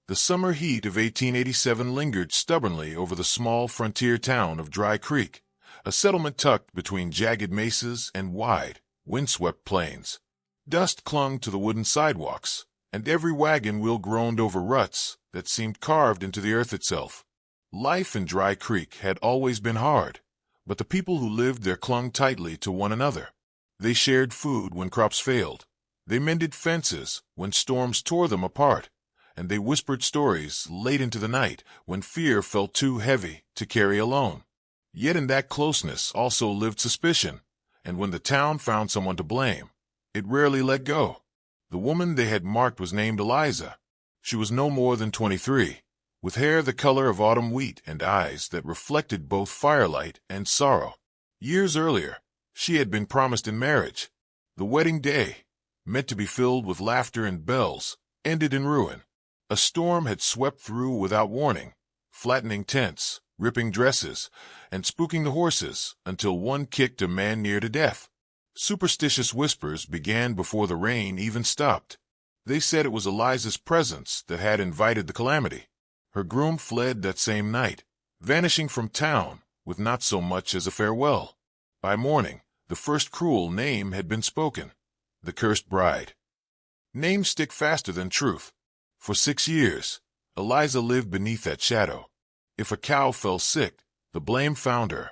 The summer heat of 1887 lingered stubbornly over the small frontier town of Dry Creek, a settlement tucked between jagged mesas and wide, windswept plains. Dust clung to the wooden sidewalks, and every wagon wheel groaned over ruts that seemed carved into the earth itself. Life in Dry Creek had always been hard, but the people who lived there clung tightly to one another. They shared food when crops failed. They mended fences when storms tore them apart, and they whispered stories late into the night when fear felt too heavy to carry alone. Yet in that closeness also lived suspicion, and when the town found someone to blame, it rarely let go. The woman they had marked was named Eliza. She was no more than 23, with hair the color of autumn wheat and eyes that reflected both firelight and sorrow. Years earlier, she had been promised in marriage. The wedding day, meant to be filled with laughter and bells, ended in ruin. A storm had swept through without warning, flattening tents, ripping dresses, and spooking the horses until one kicked a man near to death. Superstitious whispers began before the rain even stopped. They said it was Eliza's presence that had invited the calamity. Her groom fled that same night, vanishing from town with not so much as a farewell. By morning, the first cruel name had been spoken: the cursed bride. Names stick faster than truth. For 6 years, Eliza lived beneath that shadow. If a cow fell sick, the blame found her.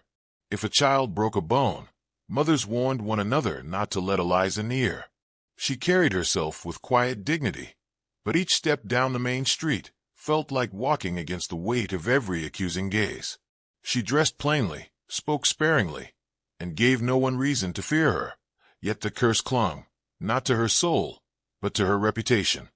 If a child broke a bone, mothers warned one another not to let Eliza near. She carried herself with quiet dignity, but each step down the main street felt like walking against the weight of every accusing gaze. She dressed plainly, spoke sparingly, and gave no one reason to fear her. Yet the curse clung, not to her soul, but to her reputation.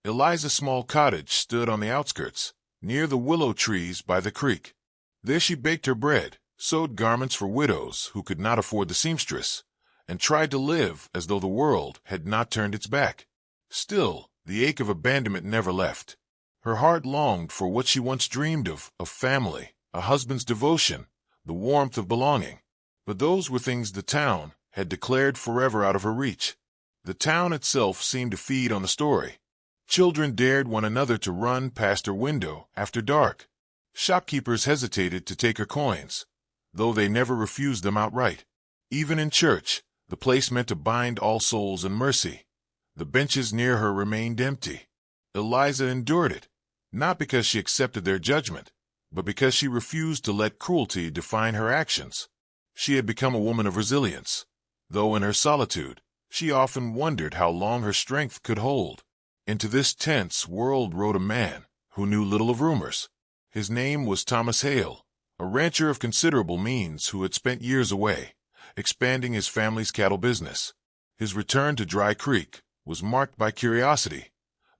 Eliza's small cottage stood on the outskirts, near the willow trees by the creek. There she baked her bread, sewed garments for widows who could not afford the seamstress, and tried to live as though the world had not turned its back. Still, the ache of abandonment never left. Her heart longed for what she once dreamed of family, a husband's devotion, the warmth of belonging. But those were things the town had declared forever out of her reach. The town itself seemed to feed on the story. Children dared one another to run past her window after dark. Shopkeepers hesitated to take her coins, though they never refused them outright. Even in church, the place meant to bind all souls in mercy, the benches near her remained empty. Eliza endured it, not because she accepted their judgment, but because she refused to let cruelty define her actions. She had become a woman of resilience, though in her solitude, she often wondered how long her strength could hold. Into this tense world rode a man who knew little of rumors. His name was Thomas Hale, a rancher of considerable means who had spent years away, expanding his family's cattle business. His return to Dry Creek was marked by curiosity.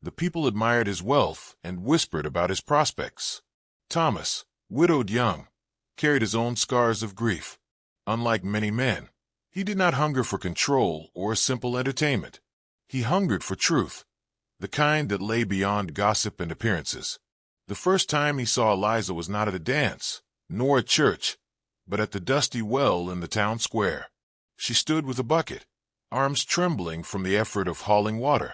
The people admired his wealth and whispered about his prospects. Thomas, widowed young, carried his own scars of grief. Unlike many men, he did not hunger for control or simple entertainment. He hungered for truth, the kind that lay beyond gossip and appearances. The first time he saw Eliza was not at a dance, nor at church, but at the dusty well in the town square. She stood with a bucket, arms trembling from the effort of hauling water.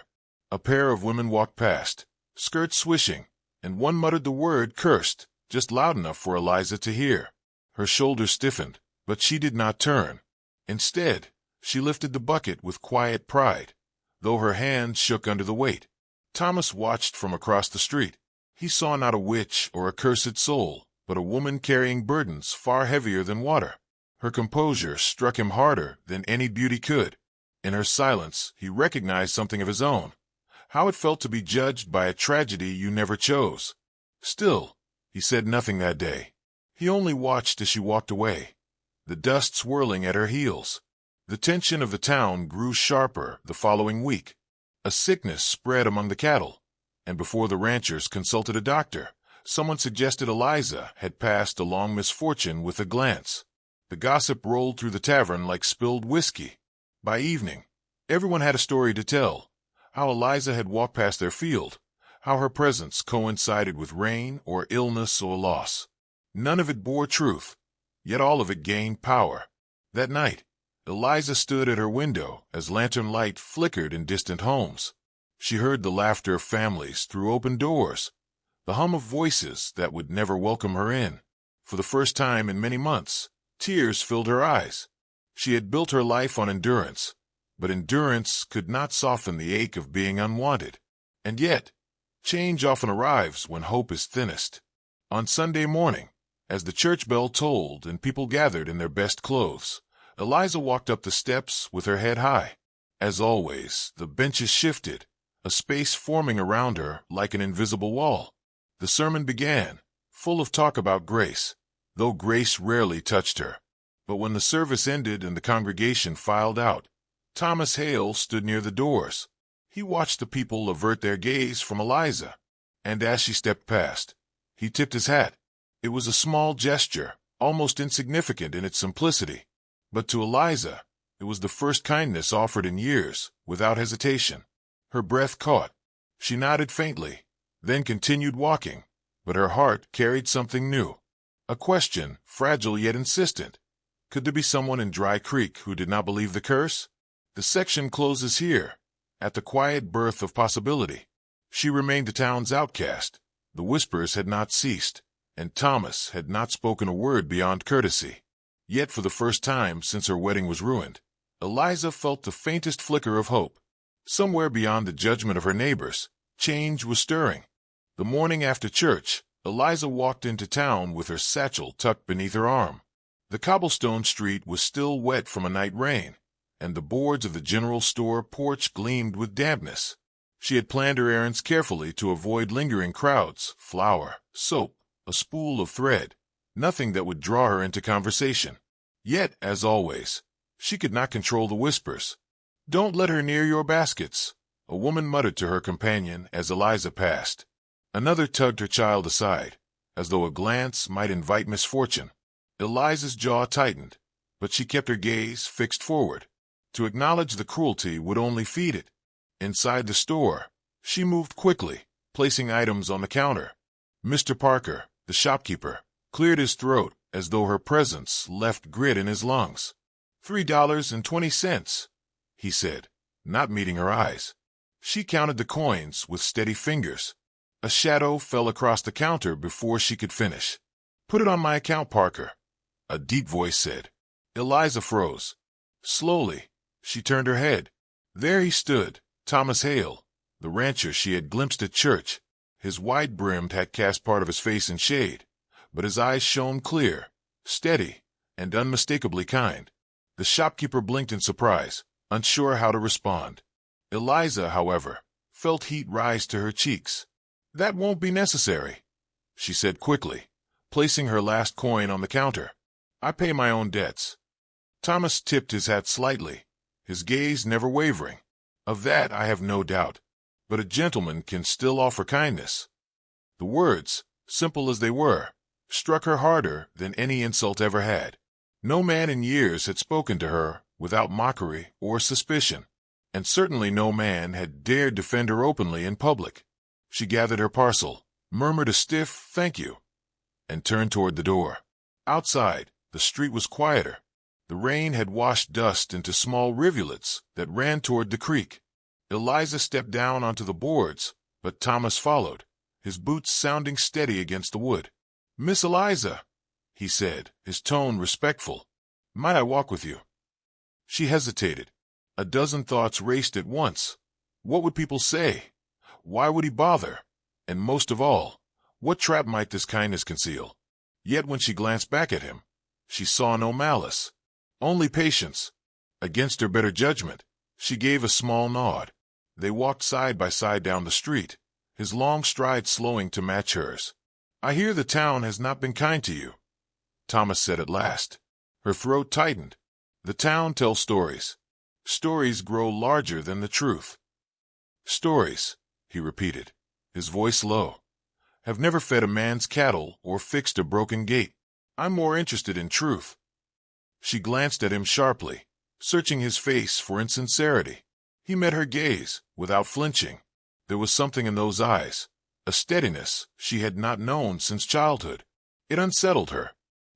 A pair of women walked past, skirts swishing, and one muttered the word "cursed," just loud enough for Eliza to hear. Her shoulders stiffened, but she did not turn. Instead, she lifted the bucket with quiet pride, though her hands shook under the weight. Thomas watched from across the street. He saw not a witch or a cursed soul, but a woman carrying burdens far heavier than water. Her composure struck him harder than any beauty could. In her silence, he recognized something of his own, how it felt to be judged by a tragedy you never chose. Still, he said nothing that day. He only watched as she walked away, the dust swirling at her heels. The tension of the town grew sharper the following week. A sickness spread among the cattle, and before the ranchers consulted a doctor, someone suggested Eliza had passed a long misfortune with a glance. The gossip rolled through the tavern like spilled whiskey. By evening, everyone had a story to tell: how Eliza had walked past their field, how her presence coincided with rain or illness or loss. None of it bore truth, yet all of it gained power. That night, Eliza stood at her window as lantern light flickered in distant homes. She heard the laughter of families through open doors, the hum of voices that would never welcome her in. For the first time in many months, tears filled her eyes. She had built her life on endurance, but endurance could not soften the ache of being unwanted. And yet, change often arrives when hope is thinnest. On Sunday morning, as the church bell tolled and people gathered in their best clothes, Eliza walked up the steps with her head high. As always, the benches shifted, a space forming around her like an invisible wall. The sermon began, full of talk about grace, though grace rarely touched her. But when the service ended and the congregation filed out, Thomas Hale stood near the doors. He watched the people avert their gaze from Eliza, and as she stepped past, he tipped his hat. It was a small gesture, almost insignificant in its simplicity. But to Eliza, it was the first kindness offered in years, without hesitation. Her breath caught. She nodded faintly, then continued walking, but her heart carried something new. A question, fragile yet insistent. Could there be someone in Dry Creek who did not believe the curse? The section closes here, at the quiet birth of possibility. She remained the town's outcast. The whispers had not ceased, and Thomas had not spoken a word beyond courtesy. Yet for the first time since her wedding was ruined, Eliza felt the faintest flicker of hope. Somewhere beyond the judgment of her neighbors, change was stirring. The morning after church, Eliza walked into town with her satchel tucked beneath her arm. The cobblestone street was still wet from a night rain, and the boards of the general store porch gleamed with dampness. She had planned her errands carefully to avoid lingering crowds, flour, soap, a spool of thread, nothing that would draw her into conversation. Yet, as always, she could not control the whispers. "Don't let her near your baskets," a woman muttered to her companion as Eliza passed. Another tugged her child aside, as though a glance might invite misfortune. Eliza's jaw tightened, but she kept her gaze fixed forward. To acknowledge the cruelty would only feed it. Inside the store, she moved quickly, placing items on the counter. Mr. Parker, the shopkeeper, cleared his throat as though her presence left grit in his lungs. $3.20, he said, not meeting her eyes. She counted the coins with steady fingers. A shadow fell across the counter before she could finish. "Put it on my account, Parker," a deep voice said. Eliza froze. Slowly, she turned her head. There he stood, Thomas Hale, the rancher she had glimpsed at church. His wide-brimmed hat cast part of his face in shade, but his eyes shone clear, steady, and unmistakably kind. The shopkeeper blinked in surprise, unsure how to respond. Eliza, however, felt heat rise to her cheeks. "That won't be necessary," she said quickly, placing her last coin on the counter. "I pay my own debts." Thomas tipped his hat slightly, his gaze never wavering. "Of that I have no doubt, but a gentleman can still offer kindness." The words, simple as they were, struck her harder than any insult ever had. No man in years had spoken to her without mockery or suspicion, and certainly no man had dared defend her openly in public. She gathered her parcel, murmured a stiff "thank you," and turned toward the door. Outside, the street was quieter. The rain had washed dust into small rivulets that ran toward the creek. Eliza stepped down onto the boards, but Thomas followed, his boots sounding steady against the wood. "Miss Eliza," he said, his tone respectful, "might I walk with you?" She hesitated. A dozen thoughts raced at once. What would people say? Why would he bother? And most of all, what trap might this kindness conceal? Yet when she glanced back at him, she saw no malice, only patience. Against her better judgment, she gave a small nod. They walked side by side down the street, his long stride slowing to match hers. "I hear the town has not been kind to you," Thomas said at last. Her throat tightened. "The town tells stories. Stories grow larger than the truth." "Stories," he repeated, his voice low, "have never fed a man's cattle or fixed a broken gate. I'm more interested in truth." She glanced at him sharply, searching his face for insincerity. He met her gaze, without flinching. There was something in those eyes, a steadiness she had not known since childhood. It unsettled her.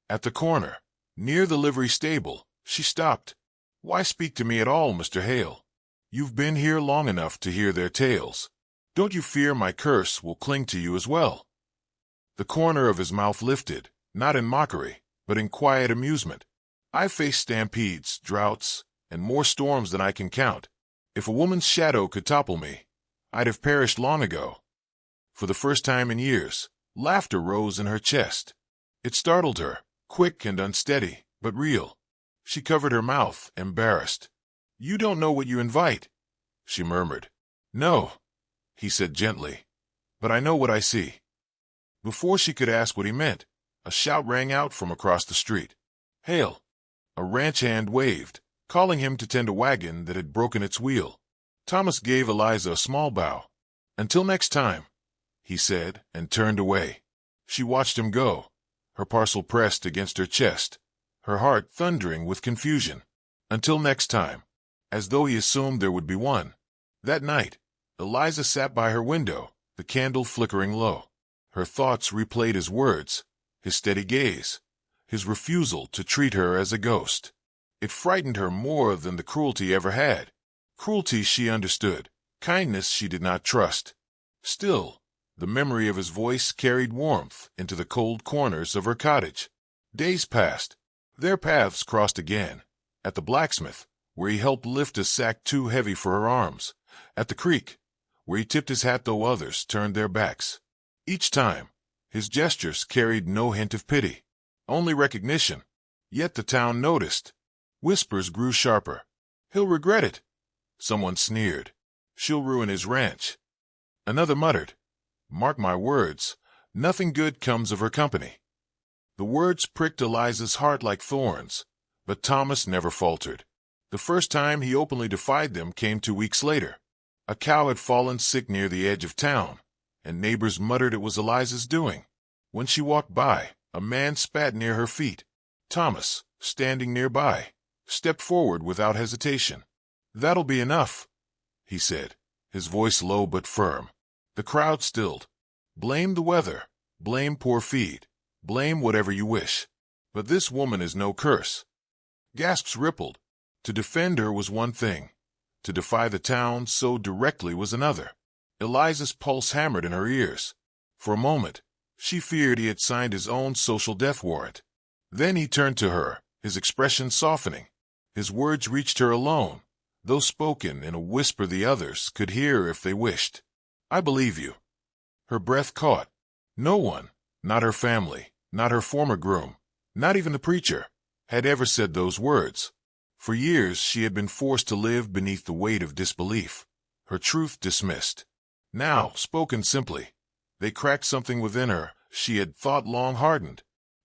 At the corner, near the livery stable, she stopped. "Why speak to me at all, Mr. Hale? You've been here long enough to hear their tales. Don't you fear my curse will cling to you as well?" The corner of his mouth lifted, not in mockery, but in quiet amusement. "I've faced stampedes, droughts, and more storms than I can count. If a woman's shadow could topple me, I'd have perished long ago." For the first time in years, laughter rose in her chest. It startled her, quick and unsteady, but real. She covered her mouth, embarrassed. "You don't know what you invite," she murmured. "No," he said gently, "but I know what I see." Before she could ask what he meant, a shout rang out from across the street. "Hail!" A ranch hand waved, calling him to tend a wagon that had broken its wheel. Thomas gave Eliza a small bow. "Until next time," he said, and turned away. She watched him go, her parcel pressed against her chest, her heart thundering with confusion. Until next time, as though he assumed there would be one. That night, Eliza sat by her window, the candle flickering low. Her thoughts replayed his words, his steady gaze, his refusal to treat her as a ghost. It frightened her more than the cruelty ever had. Cruelty she understood, kindness she did not trust. Still, the memory of his voice carried warmth into the cold corners of her cottage. Days passed. Their paths crossed again. At the blacksmith, where he helped lift a sack too heavy for her arms. At the creek, where he tipped his hat though others turned their backs. Each time, his gestures carried no hint of pity, only recognition. Yet the town noticed. Whispers grew sharper. "He'll regret it." Someone sneered. "She'll ruin his ranch." Another muttered, "Mark my words, nothing good comes of her company." The words pricked Eliza's heart like thorns, but Thomas never faltered. The first time he openly defied them came 2 weeks later. A cow had fallen sick near the edge of town, and neighbors muttered it was Eliza's doing. When she walked by, a man spat near her feet. Thomas, standing nearby, stepped forward without hesitation. "That'll be enough," he said, his voice low but firm. The crowd stilled. "Blame the weather, blame poor feed, blame whatever you wish. But this woman is no curse." Gasps rippled. To defend her was one thing. To defy the town so directly was another. Eliza's pulse hammered in her ears. For a moment, she feared he had signed his own social death warrant. Then he turned to her, his expression softening. His words reached her alone, though spoken in a whisper the others could hear if they wished. "I believe you." Her breath caught. No one, not her family, not her former groom, not even the preacher, had ever said those words. For years she had been forced to live beneath the weight of disbelief, her truth dismissed. Now, spoken simply, they cracked something within her she had thought long hardened.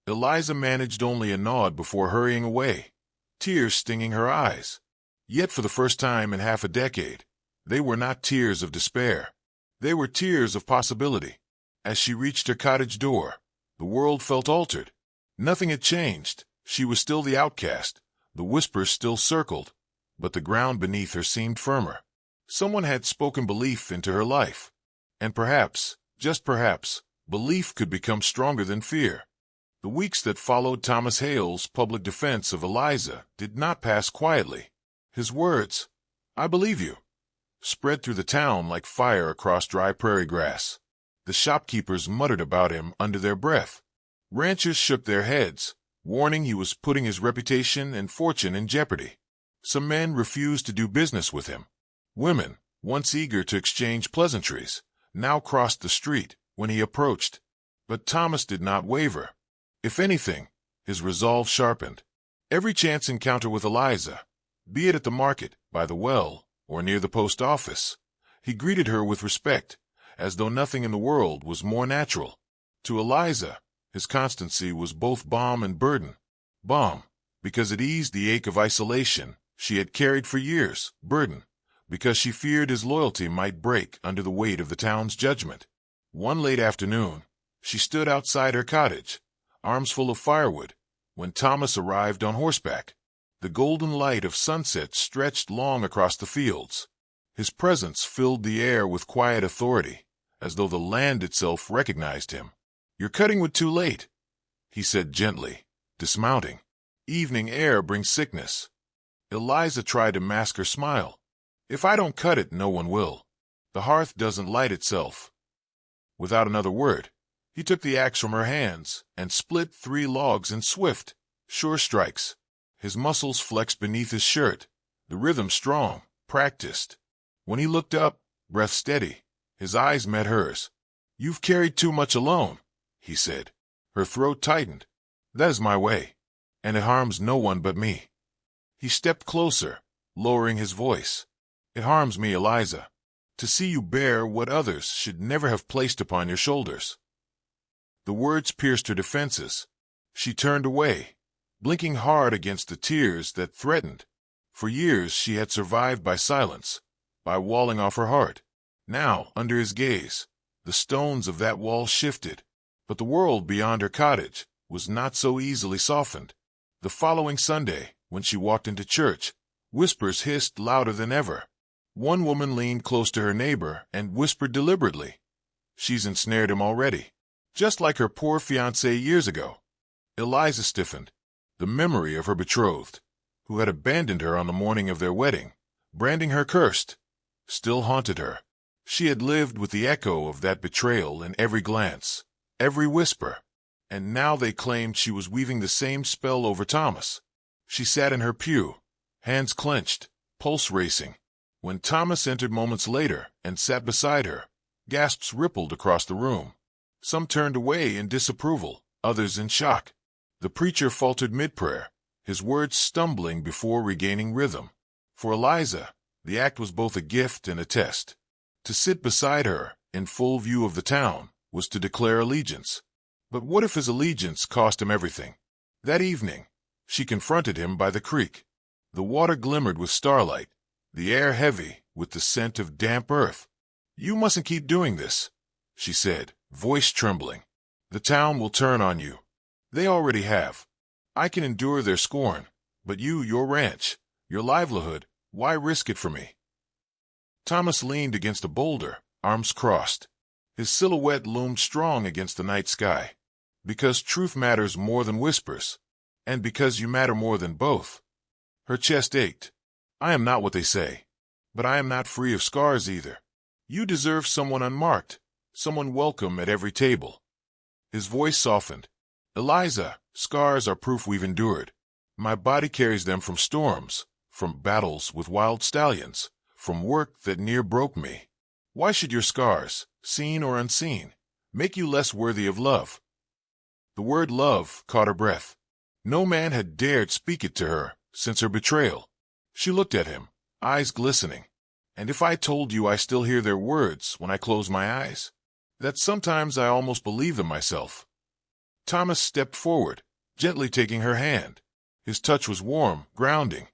Eliza managed only a nod before hurrying away, tears stinging her eyes. Yet for the first time in half a decade, they were not tears of despair. They were tears of possibility. As she reached her cottage door, the world felt altered. Nothing had changed. She was still the outcast. The whispers still circled, but the ground beneath her seemed firmer. Someone had spoken belief into her life. And perhaps, just perhaps, belief could become stronger than fear. The weeks that followed Thomas Hale's public defense of Eliza did not pass quietly. His words, "I believe you," spread through the town like fire across dry prairie grass. The shopkeepers muttered about him under their breath. Ranchers shook their heads, warning he was putting his reputation and fortune in jeopardy. Some men refused to do business with him. Women, once eager to exchange pleasantries, now crossed the street when he approached. But Thomas did not waver. If anything, his resolve sharpened. Every chance encounter with Eliza, be it at the market, by the well, or near the post office, he greeted her with respect, as though nothing in the world was more natural. To Eliza, his constancy was both balm and burden. Balm, because it eased the ache of isolation she had carried for years. Burden, because she feared his loyalty might break under the weight of the town's judgment. One late afternoon, she stood outside her cottage, arms full of firewood, when Thomas arrived on horseback. The golden light of sunset stretched long across the fields. His presence filled the air with quiet authority, as though the land itself recognized him. "You're cutting wood too late," he said gently, dismounting. "Evening air brings sickness." Eliza tried to mask her smile. "If I don't cut it, no one will. The hearth doesn't light itself." Without another word, He took the axe from her hands and split 3 logs in swift, sure strikes. His muscles flexed beneath his shirt, the rhythm strong, practiced. When he looked up, breath steady, his eyes met hers. "You've carried too much alone," he said. Her throat tightened. "That is my way, and it harms no one but me." He stepped closer, lowering his voice. "It harms me, Eliza, to see you bear what others should never have placed upon your shoulders." The words pierced her defenses. She turned away, blinking hard against the tears that threatened. For years she had survived by silence, by walling off her heart. Now, under his gaze, the stones of that wall shifted, but the world beyond her cottage was not so easily softened. The following Sunday, when she walked into church, whispers hissed louder than ever. One woman leaned close to her neighbor and whispered deliberately, "She's ensnared him already, just like her poor fiancé years ago." Eliza stiffened. The memory of her betrothed, who had abandoned her on the morning of their wedding, branding her cursed, still haunted her. She had lived with the echo of that betrayal in every glance, every whisper, and now they claimed she was weaving the same spell over Thomas. She sat in her pew, hands clenched, pulse racing. When Thomas entered moments later and sat beside her, gasps rippled across the room. Some turned away in disapproval, others in shock. The preacher faltered mid-prayer, his words stumbling before regaining rhythm. For Eliza, the act was both a gift and a test. To sit beside her, in full view of the town, was to declare allegiance. But what if his allegiance cost him everything? That evening, she confronted him by the creek. The water glimmered with starlight, the air heavy with the scent of damp earth. "You mustn't keep doing this," she said, voice trembling. "The town will turn on you. They already have. I can endure their scorn, but you, your ranch, your livelihood, why risk it for me?" Thomas leaned against a boulder, arms crossed. His silhouette loomed strong against the night sky. "Because truth matters more than whispers, and because you matter more than both." Her chest ached. "I am not what they say, but I am not free of scars either. You deserve someone unmarked, someone welcome at every table." His voice softened. "Eliza, scars are proof we've endured. My body carries them from storms, from battles with wild stallions, from work that near broke me. Why should your scars, seen or unseen, make you less worthy of love?" The word love caught her breath. No man had dared speak it to her since her betrayal. She looked at him, eyes glistening. "And if I told you I still hear their words when I close my eyes? That sometimes I almost believe them myself." Thomas stepped forward, gently taking her hand. His touch was warm, grounding.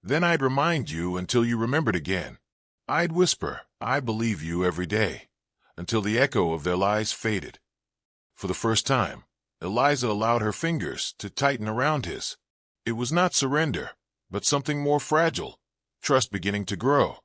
"Then I'd remind you until you remembered again. I'd whisper, 'I believe you' every day, until the echo of their lies faded." For the first time, Eliza allowed her fingers to tighten around his. It was not surrender, but something more fragile, trust beginning to grow.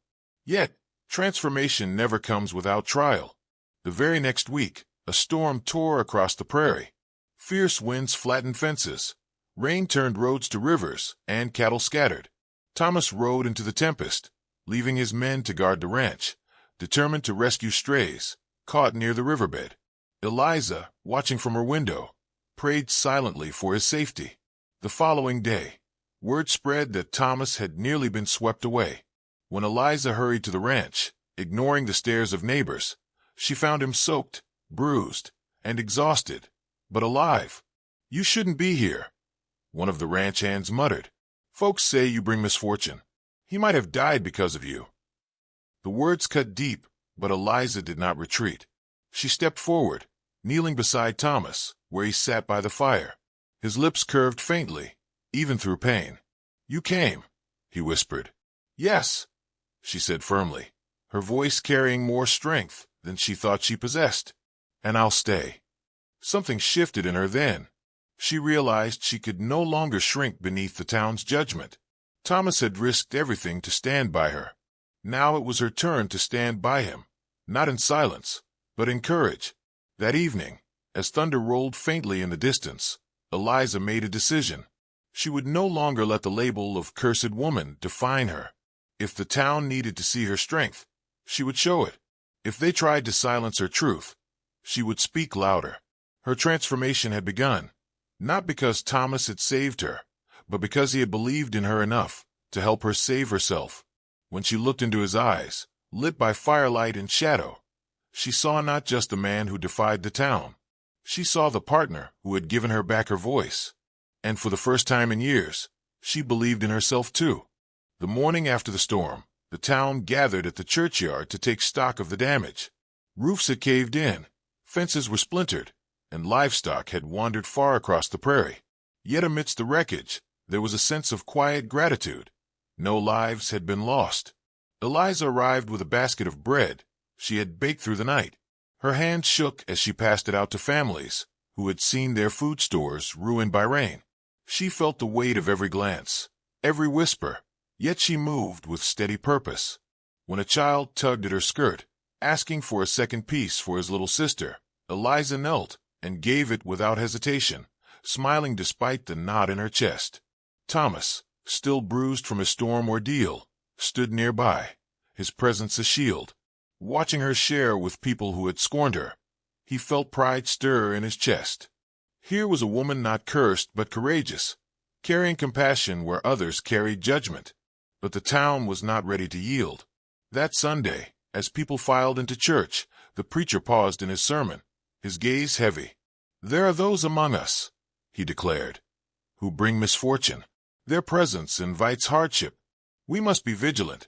Yet, transformation never comes without trial. The very next week, a storm tore across the prairie. Fierce winds flattened fences. Rain turned roads to rivers, and cattle scattered. Thomas rode into the tempest, leaving his men to guard the ranch, determined to rescue strays, caught near the riverbed. Eliza, watching from her window, prayed silently for his safety. The following day, word spread that Thomas had nearly been swept away. When Eliza hurried to the ranch, ignoring the stares of neighbors, she found him soaked, bruised, and exhausted, but alive. "You shouldn't be here," one of the ranch hands muttered. "Folks say you bring misfortune. He might have died because of you." The words cut deep, but Eliza did not retreat. She stepped forward, kneeling beside Thomas, where he sat by the fire. His lips curved faintly, even through pain. "You came," he whispered. "Yes," she said firmly, her voice carrying more strength than she thought she possessed. "And I'll stay." Something shifted in her then. She realized she could no longer shrink beneath the town's judgment. Thomas had risked everything to stand by her. Now it was her turn to stand by him, not in silence, but in courage. That evening, as thunder rolled faintly in the distance, Eliza made a decision. She would no longer let the label of cursed woman define her. If the town needed to see her strength, she would show it. If they tried to silence her truth, she would speak louder. Her transformation had begun, not because Thomas had saved her, but because he had believed in her enough to help her save herself. When she looked into his eyes, lit by firelight and shadow, she saw not just a man who defied the town. She saw the partner who had given her back her voice. And for the first time in years, she believed in herself too. The morning after the storm, the town gathered at the churchyard to take stock of the damage. Roofs had caved in, fences were splintered, and livestock had wandered far across the prairie. Yet amidst the wreckage, there was a sense of quiet gratitude. No lives had been lost. Eliza arrived with a basket of bread she had baked through the night. Her hand shook as she passed it out to families who had seen their food stores ruined by rain. She felt the weight of every glance, every whisper, yet she moved with steady purpose. When a child tugged at her skirt, asking for a second piece for his little sister, Eliza knelt and gave it without hesitation, smiling despite the knot in her chest. Thomas, still bruised from his storm ordeal, stood nearby, his presence a shield. Watching her share with people who had scorned her, he felt pride stir in his chest. Here was a woman not cursed but courageous, carrying compassion where others carried judgment. But the town was not ready to yield. That Sunday, as people filed into church, the preacher paused in his sermon, his gaze heavy. "There are those among us," he declared, "who bring misfortune. Their presence invites hardship. We must be vigilant."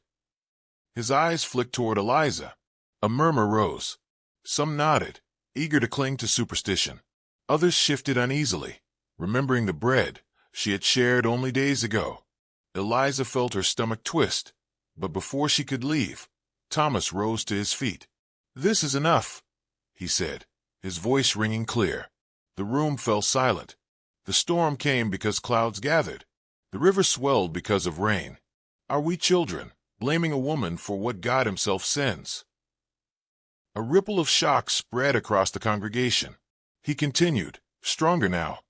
His eyes flicked toward Eliza. A murmur rose. Some nodded, eager to cling to superstition. Others shifted uneasily, remembering the bread she had shared only days ago. Eliza felt her stomach twist, but before she could leave, Thomas rose to his feet. "This is enough," he said, his voice ringing clear. The room fell silent. The storm came because clouds gathered. The river swelled because of rain. Are we children, blaming a woman for what God himself sends? A ripple of shock spread across the congregation. He continued, stronger now.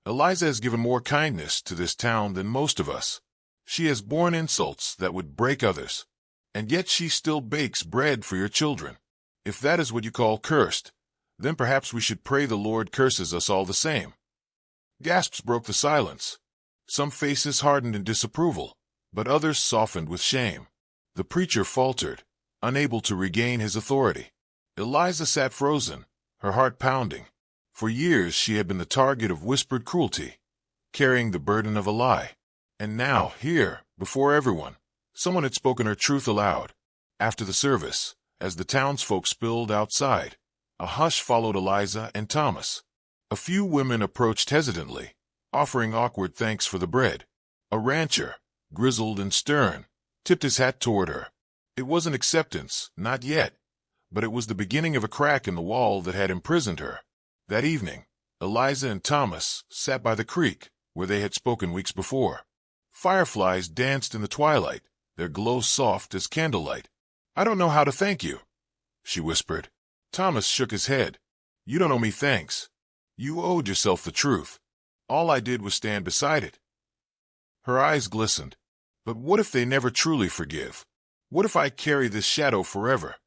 "Eliza has given more kindness to this town than most of us. She has borne insults that would break others. And yet she still bakes bread for your children. If that is what you call cursed, then perhaps we should pray the Lord curses us all the same." Gasps broke the silence. Some faces hardened in disapproval, but others softened with shame. The preacher faltered, unable to regain his authority. Eliza sat frozen, her heart pounding. For years she had been the target of whispered cruelty, carrying the burden of a lie. And now, here, before everyone, someone had spoken her truth aloud. After the service, as the townsfolk spilled outside, a hush followed Eliza and Thomas. A few women approached hesitantly, offering awkward thanks for the bread. A rancher, grizzled and stern, tipped his hat toward her. It wasn't acceptance, not yet, but it was the beginning of a crack in the wall that had imprisoned her. That evening, Eliza and Thomas sat by the creek where they had spoken weeks before. Fireflies danced in the twilight, their glow soft as candlelight. "I don't know how to thank you," she whispered. Thomas shook his head. "You don't owe me thanks. You owed yourself the truth. All I did was stand beside it." Her eyes glistened. "But what if they never truly forgive? What if I carry this shadow forever?"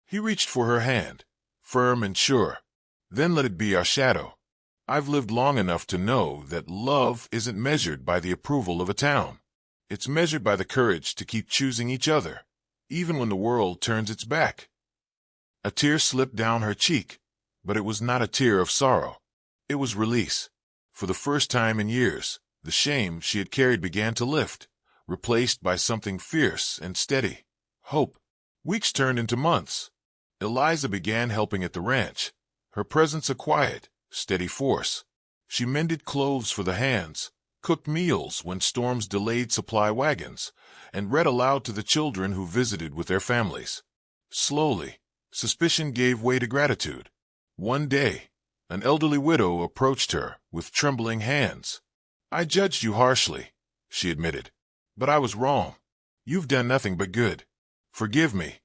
He reached for her hand, firm and sure. "Then let it be our shadow. I've lived long enough to know that love isn't measured by the approval of a town. It's measured by the courage to keep choosing each other, even when the world turns its back." A tear slipped down her cheek, but it was not a tear of sorrow. It was release. For the first time in years, the shame she had carried began to lift, replaced by something fierce and steady. Hope. Weeks turned into months. Eliza began helping at the ranch, her presence a quiet, steady force. She mended clothes for the hands, cooked meals when storms delayed supply wagons, and read aloud to the children who visited with their families. Slowly, suspicion gave way to gratitude. One day, an elderly widow approached her with trembling hands. "I judged you harshly," she admitted, "but I was wrong. You've done nothing but good. Forgive me."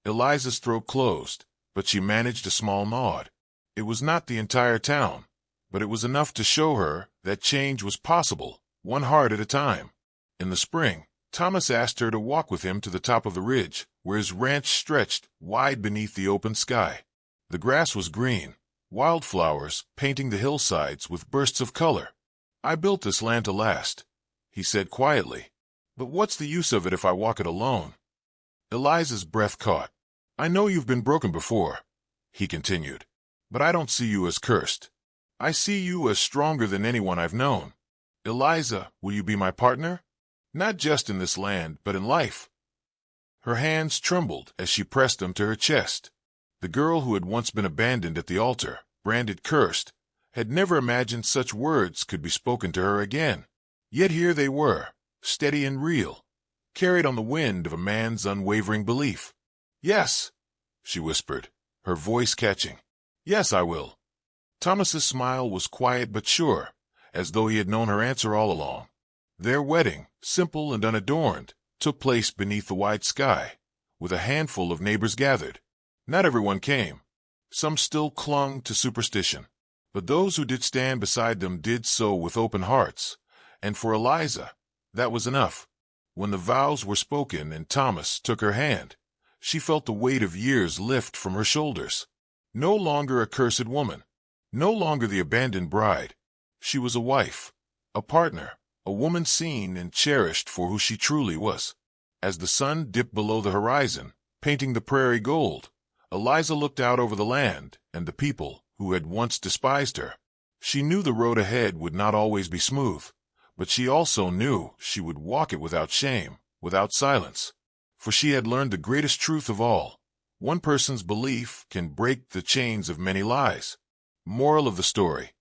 Eliza's throat closed, but she managed a small nod. It was not the entire town, but it was enough to show her that change was possible, one heart at a time. In the spring, Thomas asked her to walk with him to the top of the ridge, where his ranch stretched wide beneath the open sky. The grass was green, wildflowers painting the hillsides with bursts of color. I built this land to last, he said quietly. But what's the use of it if I walk it alone? Eliza's breath caught. I know you've been broken before, he continued, but I don't see you as cursed. I see you as stronger than anyone I've known. Eliza, will you be my partner? Not just in this land, but in life. Her hands trembled as she pressed them to her chest. The girl who had once been abandoned at the altar, branded cursed, had never imagined such words could be spoken to her again. Yet here they were, steady and real, carried on the wind of a man's unwavering belief. Yes, she whispered, her voice catching. Yes, I will. Thomas's smile was quiet but sure, as though he had known her answer all along. Their wedding, simple and unadorned, took place beneath the wide sky, with a handful of neighbors gathered. Not everyone came. Some still clung to superstition, but those who did stand beside them did so with open hearts, and for Eliza, that was enough. When the vows were spoken and Thomas took her hand, she felt the weight of years lift from her shoulders. No longer a cursed woman, no longer the abandoned bride. She was a wife, a partner, a woman seen and cherished for who she truly was. As the sun dipped below the horizon, painting the prairie gold, Eliza looked out over the land and the people who had once despised her. She knew the road ahead would not always be smooth, but she also knew she would walk it without shame, without silence. For she had learned the greatest truth of all. One person's belief can break the chains of many lies. Moral of the story.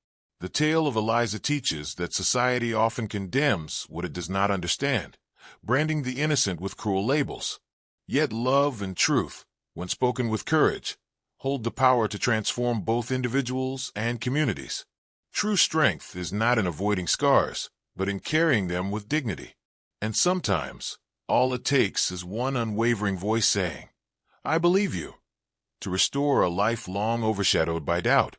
The tale of Eliza teaches that society often condemns what it does not understand, branding the innocent with cruel labels. Yet love and truth, when spoken with courage, hold the power to transform both individuals and communities. True strength is not in avoiding scars, but in carrying them with dignity. And sometimes, all it takes is one unwavering voice saying, I believe you, to restore a life long overshadowed by doubt.